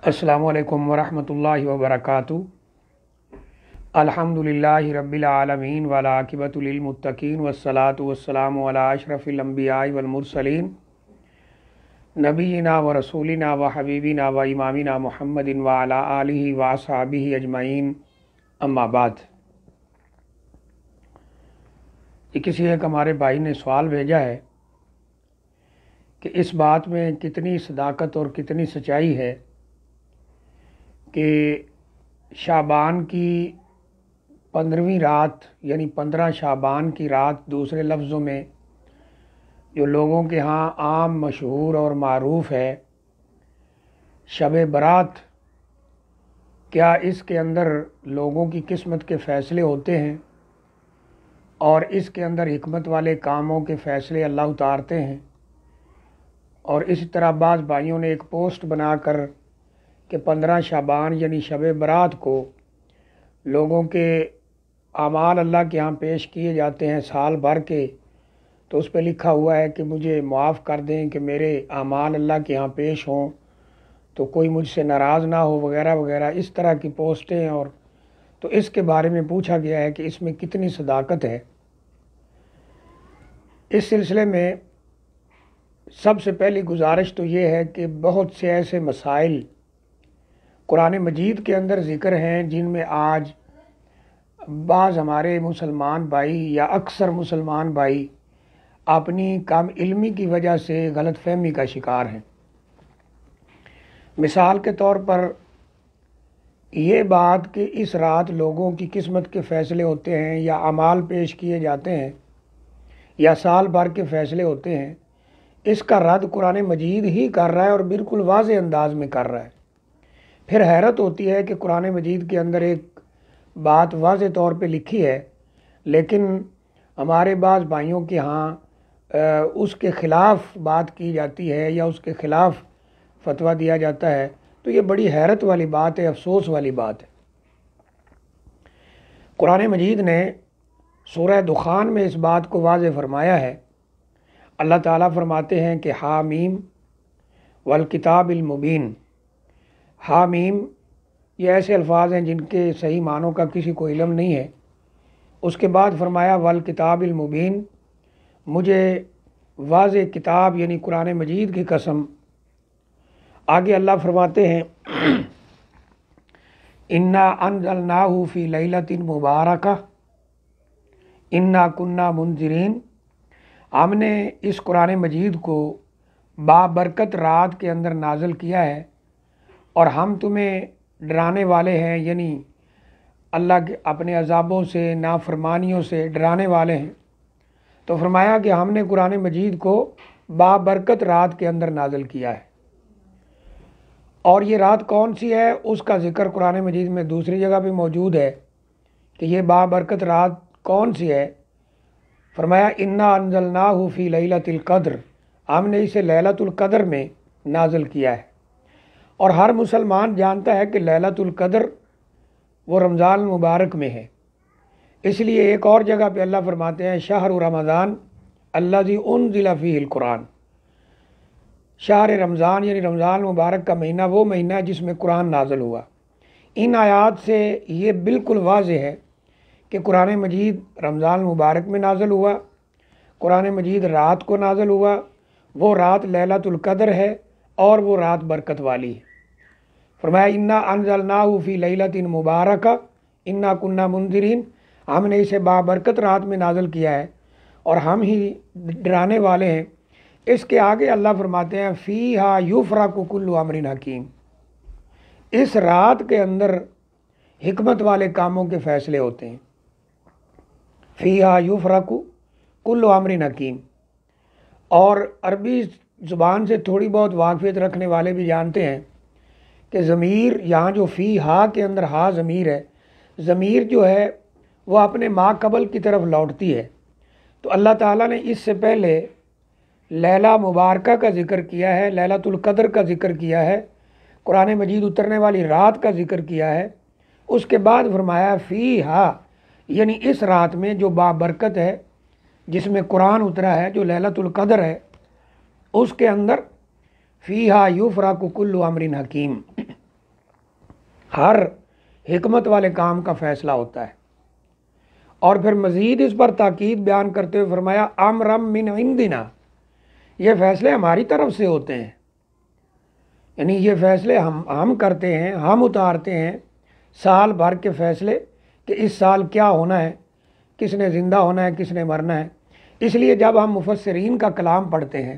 अस्सलामु अलैकुम वरहमतुल्लाहि वबरकातुहू। अल्हम्दुलिल्लाहि रब्बिल आलमीन वल आक़िबतु लिल मुत्तक़ीन वस्सलातु वस्सलामु अला अशरफिल अंबियाइ वल मुरसलीन नबीना व रसूलिना व हबीबिना व इमामिना मुहम्मदिन व अला आलिहि व अस्हाबिहि अजमईन, अम्मा बाद। किसी एक हमारे भाई ने सवाल भेजा है कि इस बात में कितनी सदाकत और कितनी सच्चाई है कि शाबान की 15वीं रात यानी 15 शाबान की रात, दूसरे लफ्ज़ों में जो लोगों के यहाँ आम मशहूर और मारूफ है शब बरात, क्या इसके अंदर लोगों की किस्मत के फ़ैसले होते हैं और इसके अंदर हिकमत वाले कामों के फ़ैसले अल्लाह उतारते हैं। और इसी तरह बाज़ भाइयों ने एक पोस्ट बनाकर कि 15 शाबान यानी शब बरात को लोगों के आमाल अल्लाह के यहाँ पेश किए जाते हैं साल भर के, तो उस पर लिखा हुआ है कि मुझे माफ़ कर दें कि मेरे आमाल अल्लाह के यहाँ पेश हों तो कोई मुझसे नाराज़ ना हो वगैरह वगैरह, इस तरह की पोस्टें। और तो इसके बारे में पूछा गया है कि इसमें कितनी सदाकत है। इस सिलसिले में सबसे पहली गुजारिश तो ये है कि बहुत से ऐसे मसाइल कुरान मजीद के अंदर ज़िक्र हैं जिनमें आज बाज़ हमारे मुसलमान भाई या अक्सर मुसलमान भाई अपनी कम इल्मी की वजह से गलत फहमी का शिकार हैं। मिसाल के तौर पर ये बात कि इस रात लोगों की किस्मत के फ़ैसले होते हैं या अमाल पेश किए जाते हैं या साल भर के फ़ैसले होते हैं, इसका रद्द कुरान मजीद ही कर रहा है और बिल्कुल वाज़ेह अंदाज में कर रहा है। फिर हैरत होती है कि कुरान मजीद के अंदर एक बात वाज़ेह तौर पे लिखी है लेकिन हमारे बाज़ भाइयों के यहाँ उसके ख़िलाफ़ बात की जाती है या उसके ख़िलाफ़ फतवा दिया जाता है। तो ये बड़ी हैरत वाली बात है, अफसोस वाली बात है। कुरान मजीद ने सूरह दुखान में इस बात को वाज़ेह फरमाया है। अल्लाह ताला फरमाते हैं कि हामीम वल किताबिल मुबीन। हामीम ये ऐसे अल्फाज हैं जिनके सही मानों का किसी को इल्म नहीं है। उसके बाद फरमाया वल किताबिल मुबीन, मुझे वाज़ेह किताब यानी कुरान मजीद की कसम। आगे अल्लाह फरमाते हैं इन्ना अनज़लनाहु फ़ी लैलतिन मुबारका इन्ना कुन्ना मुनज़िरीन। हमने इस कुरान मजीद को बाबरकत रात के अंदर नाज़िल किया है और हम तुम्हें डराने वाले हैं, यानी अल्लाह के अपने अज़ाबों से, नाफरमानियों से डराने वाले हैं। तो फरमाया कि हमने कुरान मजीद को बाबरकत रात के अंदर नाज़िल किया है। और ये रात कौन सी है उसका ज़िक्र कुरान मजीद में दूसरी जगह भी मौजूद है कि ये बाबरकत रात कौन सी है। फरमाया इन्ना अनज़लनाहु फ़ी लैलतिल क़द्र, हमने इसे लैलतुल क़द्र में नाज़िल किया है। और हर मुसलमान जानता है कि लैलतुल क़द्र वो रमज़ान मुबारक में है। इसलिए एक और जगह पे अल्लाह फरमाते हैं शहर रमज़ान अल्लज़ी उनज़िला फ़ीहिल कुरान। शहर रमज़ान यानी रमज़ान मुबारक का महीना वो महीना है जिसमें कुरान नाज़िल हुआ। इन आयात से ये बिल्कुल वाज़ेह है कि कुरान मजीद रमज़ान मुबारक में नाज़िल हुआ, कुरान मजीद रात को नाज़िल हुआ। वो रात लैलतुल क़द्र है और वो रात बरकत वाली है। फरमाया इन्ना अनज़लनाहु फ़ी लैलतिन मुबारका इन्ना कुन्ना मुनज़िरीन, हमने इसे बाबरकत रात में नाज़िल किया है और हम ही डराने वाले हैं। इसके आगे अल्लाह फरमाते हैं फ़ीहा युफ़रक़ु कुल्लु अमरिन हकीम। इस रात के अंदर हिकमत वाले कामों के फ़ैसले होते हैं। फ़ीहा युफ़रक़ु कुल्लु अमरिन हकीम। और अरबी ज़ुबान से थोड़ी बहुत वाक़फ़ियत रखने वाले भी जानते हैं कि ज़मीर यहाँ जो फ़ी हा के अंदर हा ज़मीर है, ज़मीर जो है वो अपने मा कबल की तरफ लौटती है। तो अल्लाह ताला ने इससे पहले लैला मुबारका का ज़िक्र किया है, लैलतुल क़द्र का ज़िक्र किया है, कुरान मजीद उतरने वाली रात का ज़िक्र किया है। उसके बाद फरमाया फ़ी हा यानी इस रात में जो बाबरकत है, जिसमें कुरान उतरा है, जो लैलतुल क़द्र है, उसके अंदर फ़ीहा युफ़रक़ु कुल्लु अमरिन हकीम। ہر حکمت والے کام کا فیصلہ ہوتا ہے۔ اور پھر مزید اس پر تاکید بیان کرتے ہوئے فرمایا امرم من عندنا، یہ فیصلے ہماری طرف سے ہوتے ہیں، یعنی یہ فیصلے ہم کرتے ہیں، ہم اتارتے ہیں سال بھر کے فیصلے کہ اس سال کیا ہونا ہے، کس نے زندہ ہونا ہے، کس نے مرنا ہے۔ اس لیے جب ہم مفسرین کا کلام پڑھتے ہیں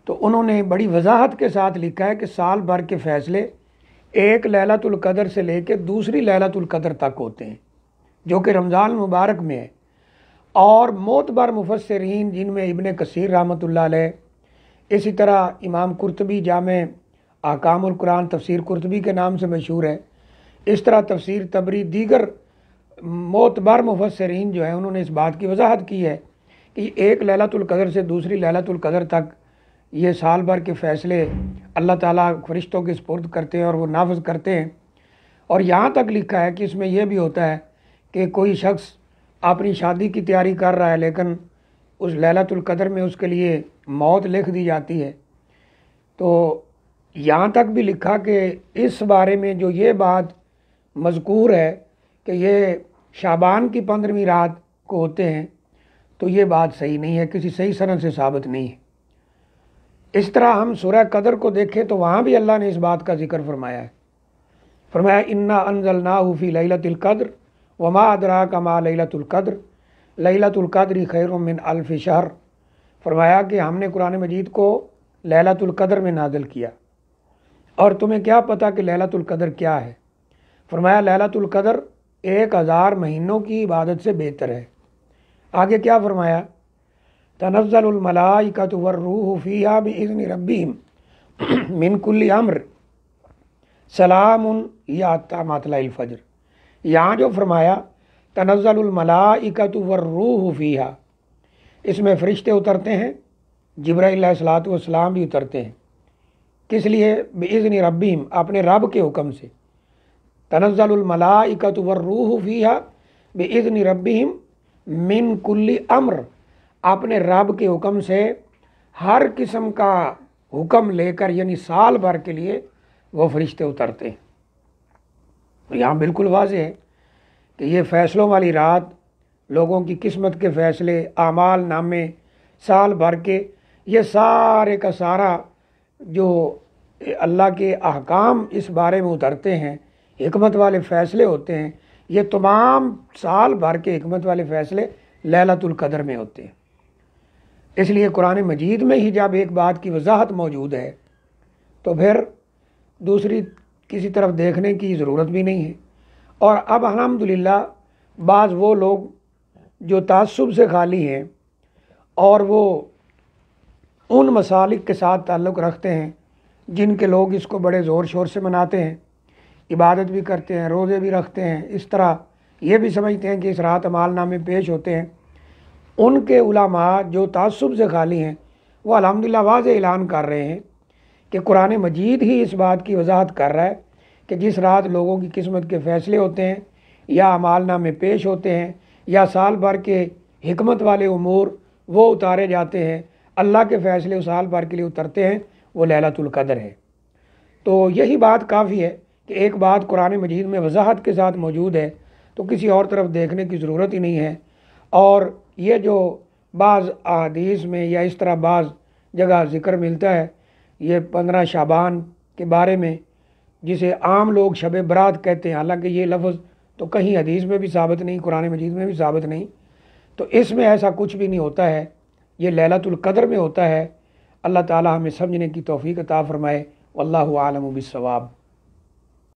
تو انہوں نے بڑی وضاحت کے ساتھ لکھا ہے کہ سال بھر کے فیصلے ایک لیلۃ القدر سے لے کے دوسری لیلۃ القدر تک ہوتے ہیں، جو کہ رمضان المبارک میں ہے۔ اور معتبر مفسرین جن میں ابن کثیر رحمۃ اللہ علیہ، اسی طرح امام قرطبی جامع احکام القرآن تفسیر قرطبی کے نام سے مشہور ہے، اس طرح تفسیر طبری، دیگر معتبر مفسرین جو ہیں انہوں نے اس بات کی وضاحت کی ہے کہ ایک لیلۃ القدر سے دوسری لیلۃ القدر تک یہ سال بھر کے فیصلے اللہ تعالیٰ فرشتوں کے سپرد کرتے ہیں اور وہ نافذ کرتے ہیں۔ اور یہاں تک لکھا ہے کہ اس میں یہ بھی ہوتا ہے کہ کوئی شخص اپنی شادی کی تیاری کر رہا ہے لیکن اس لیلۃ القدر میں اس کے لیے موت لکھ دی جاتی ہے، تو یہاں تک بھی لکھا کہ اس بارے میں جو یہ بات مذکور ہے کہ یہ شعبان کی 15ویں رات کو ہوتے ہیں، تو یہ بات صحیح نہیں ہے، کسی صحیح سند سے ثابت نہیں ہے۔ اس طرح ہم سورہ قدر کو دیکھیں تو وہاں بھی اللہ نے اس بات کا ذکر فرمایا ہے، فرمایا انا انزلناہ فی لیلۃ القدر وما ادراک ما لیلۃ القدر لیلۃ القدر خیر من الف شہر، فرمایا کہ ہم نے قرآن مجید کو لیلۃ القدر میں نازل کیا، اور تمہیں کیا پتہ کہ لیلۃ القدر کیا ہے؟ فرمایا لیلۃ القدر 1000 مہینوں کی عبادت سے بہتر ہے۔ آگے کیا فرمایا؟ تنزل الملائکۃ والروح فیہا باذن ربہم من کل امر سلام ہی حتی مطلع الفجر۔ یہاں جو فرمایا تنزل الملائکۃ والروح فیہا، اس میں فرشتے اترتے ہیں، جبرائیل علیہ الصلوۃ والسلام بھی اترتے ہیں، کس لیے؟ باذن ربہم، اپنے رب کے حکم سے۔ تنزل الملائکۃ والروح فیہا باذن ربہم من کل امر، اپنے رب کے حکم سے ہر قسم کا حکم لے کر، یعنی سال بھر کے لیے وہ فرشتے اترتے ہیں۔ تو یہاں بالکل واضح ہے کہ یہ فیصلوں والی رات، لوگوں کی قسمت کے فیصلے، اعمال نامے سال بھر کے، یہ سارے کا سارا جو اللہ کے احکام اس بارے میں اترتے ہیں، حکمت والے فیصلے ہوتے ہیں، یہ تمام سال بھر کے حکمت والے فیصلے لیلۃ القدر میں ہوتے ہیں۔ اس لیے قرآن مجید میں ہی جب ایک بات کی وضاحت موجود ہے تو پھر دوسری کسی طرف دیکھنے کی ضرورت بھی نہیں ہے۔ اور اب الحمدللہ بعض وہ لوگ جو تعصب سے خالی ہیں اور وہ ان مسالک کے ساتھ تعلق رکھتے ہیں جن کے لوگ اس کو بڑے زور شور سے مناتے ہیں، عبادت بھی کرتے ہیں، روزے بھی رکھتے ہیں، اس طرح یہ بھی سمجھتے ہیں کہ اس رات اعمال نامے پیش ہوتے ہیں، ان کے علماء جو تعصب سے خالی ہیں وہ الحمدللہ واضح اعلان کر رہے ہیں کہ قرآن مجید ہی اس بات کی وضاحت کر رہا ہے کہ جس رات لوگوں کی قسمت کے فیصلے ہوتے ہیں یا اعمال نامے پیش ہوتے ہیں یا سال بھر کے حکمت والے امور وہ اتارے جاتے ہیں، اللہ کے فیصلے اس سال بھر کے لیے اترتے ہیں، وہ لیلۃ القدر ہے۔ تو یہی بات کافی ہے کہ ایک بات قرآن مجید میں وضاحت کے ساتھ موجود ہے تو کسی اور طرف دیکھنے کی ضرورت ہی نہیں ہے۔ اور یہ جو بعض احادیث میں یا اس طرح بعض جگہ ذکر ملتا ہے یہ 15 شعبان کے بارے میں، جسے عام لوگ شب برات کہتے ہیں، حالانکہ یہ لفظ تو کہیں حدیث میں بھی ثابت نہیں، قرآن مجید میں بھی ثابت نہیں، تو اس میں ایسا کچھ بھی نہیں ہوتا ہے، یہ لیلۃ القدر میں ہوتا ہے۔ اللہ تعالی ہمیں سمجھنے کی توفیق عطا فرمائے۔ واللہ اعلم بالصواب۔